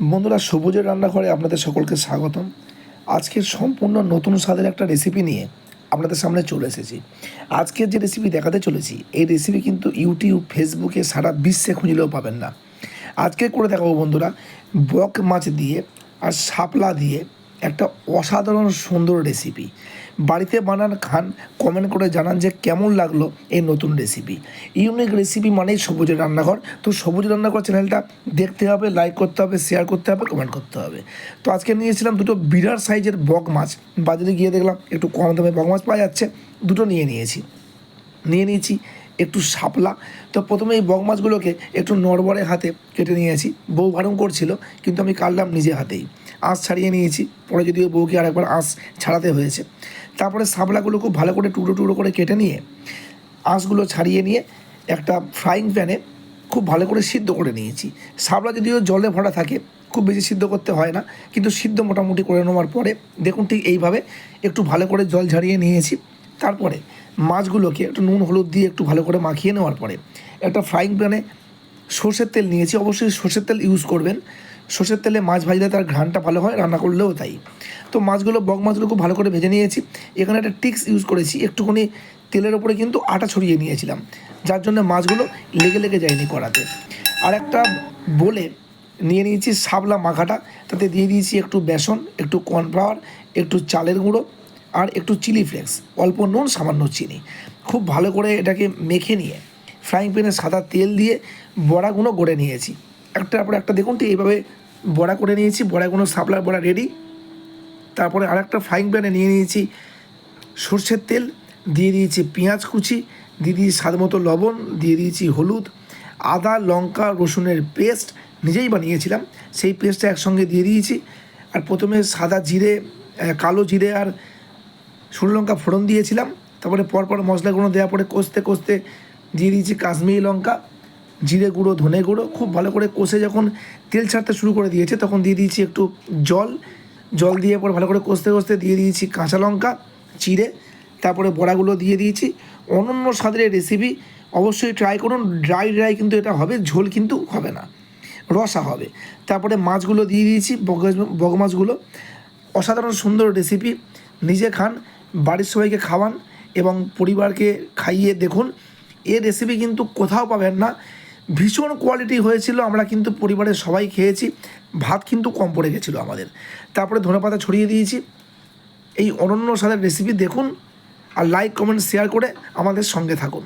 বন্ধুরা, সবুজের রান্নাঘরে আপনাদের সকলকে স্বাগতম। আজকে সম্পূর্ণ নতুন স্বাদের একটা রেসিপি নিয়ে আপনাদের সামনে চলে এসেছি। আজকের যে রেসিপি দেখাতে চলেছি, এই রেসিপি কিন্তু ইউটিউব, ফেসবুকে সারা বিশ্বে খুঁজলেও পাবেন না। আজকে করে দেখাবো বন্ধুরা, বক মাছ দিয়ে আর শাপলা দিয়ে একটা অসাধারণ সুন্দর রেসিপি। বাড়িতে বানান, খান, কমেন্ট করে জানান যে কেমন লাগলো এই নতুন রেসিপি। ইউনিক রেসিপি মানেই সবুজের রান্নাঘর। তো সবুজ রান্নাঘর চ্যানেলটা দেখতে হবে, লাইক করতে হবে, শেয়ার করতে হবে, কমেন্ট করতে হবে। তো আজকে নিয়েছিলাম দুটো বিরাট সাইজের বক মাছ। বাজারে গিয়ে দেখলাম একটু কম দামে বক মাছ পাওয়া যাচ্ছে, দুটো নিয়ে নিয়েছি একটু শাপলা। তো প্রথমে এই বক মাছগুলোকে একটু নড়বড়ে হাতে কেটে নিয়েছি। বউ বারণ করছিল, কিন্তু আমি কাটলাম নিজে হাতেই। আঁশ ছাড়িয়ে নিয়েছি, পরে যদিও বউকে আরেকবার আঁশ ছাড়াতে হয়েছে। তারপরে শাপলাগুলো খুব ভালো করে টুকরো টুকরো করে কেটে নিয়ে আঁশগুলো ছাড়িয়ে নিয়ে একটা ফ্রাইং প্যানে খুব ভালো করে সিদ্ধ করে নিয়েছি। শাপলা যদিও জলে ভরা থাকে, খুব বেশি সিদ্ধ করতে হয় না, কিন্তু সিদ্ধ মোটামুটি করে নেওয়ার পরে দেখুন ঠিক এইভাবে একটু ভালো করে জল ঝরিয়ে নিয়েছি। তারপরে মাছগুলোকে একটু নুন হলুদ দিয়ে একটু ভালো করে মাখিয়ে নেওয়ার পরে একটা ফ্রাইং প্যানে সর্ষের তেল নিয়েছি। অবশ্যই সর্ষের তেল ইউজ করবেন। সর্ষের তেলে মাছ ভাজলে তার ঘ্রাণটা ভালো হয়, রান্না করলেও তাই। তো মাছগুলো, বক মাছগুলো খুব ভালো করে ভেজে নিয়েছি। এখানে একটা টিক্স ইউজ করেছি, একটুখানি তেলের ওপরে কিন্তু আটা ছড়িয়ে নিয়েছিলাম, যার জন্য মাছগুলো লেগে লেগে যায়নি কড়াতে। আর একটা বলে নিয়ে নিয়েছি শাপলা মাখাটা, তাতে দিয়ে দিয়েছি একটু বেসন, একটু কর্নফ্লাওয়ার, একটু চালের গুঁড়ো আর একটু চিলি ফ্লেক্স, অল্প নুন, সামান্য চিনি। খুব ভালো করে এটাকে মেখে নিয়ে ফ্রাইং প্যানে সাদা তেল দিয়ে বড়াগুলো গড়ে নিয়েছি। একটার পর একটা দেখুন ঠিক এইভাবে বড়া করে নিয়েছি। বড়াগুলো, শাপলার বড়া রেডি। তারপরে আরেকটা ফ্রাইং প্যানে নিয়ে নিয়েছি সর্ষের তেল, দিয়ে দিয়েছি পেঁয়াজ কুচি, দিয়ে দিয়েছি স্বাদ মতো লবণ, দিয়ে দিয়েছি হলুদ, আদা লঙ্কা রসুনের পেস্ট নিজেই বানিয়েছিলাম, সেই পেস্টটা একসঙ্গে দিয়ে দিয়েছি। আর প্রথমে সাদা জিরে, কালো জিরে আর শুকনো লঙ্কা ফোড়ন দিয়েছিলাম। তারপরে পরপর মশলাগুলো দেওয়ার পরে কষতে কষতে দিয়ে দিয়েছি কাশ্মীরি লঙ্কা, জিরে গুঁড়ো, ধনে গুঁড়ো। খুব ভালো করে কষে যখন তেল ছাড়তে শুরু করে দিয়েছে, তখন দিয়ে দিয়েছি একটু জল দিয়ে পরে ভালো করে কষতে কষতে দিয়ে দিয়েছি কাঁচা লঙ্কা চিড়ে। তারপরে বড়াগুলো দিয়ে দিয়েছি। অনন্য স্বাদের রেসিপি, অবশ্যই ট্রাই করুন। ড্রাই কিন্তু এটা হবে, ঝোল কিন্তু হবে না, রসা হবে। তারপরে মাছগুলো দিয়ে দিয়েছি, বগ মাছগুলো। অসাধারণ সুন্দর রেসিপি। নিজে খান, বাড়ির সবাইকে খাওয়ান এবং পরিবারকে খাইয়ে দেখুন। এর রেসিপি কিন্তু কোথাও পাবেন না। ভীষণ কোয়ালিটি হয়েছিল, আমরা কিন্তু পরিবারের সবাই খেয়েছি। ভাত কিন্তু কম পড়ে গেছিলো আমাদের। তারপরে ধনেপাতা ছড়িয়ে দিয়েছি। এই অনন্য স্বাদের রেসিপি দেখুন, আর লাইক কমেন্ট শেয়ার করে আমাদের সঙ্গে থাকুন।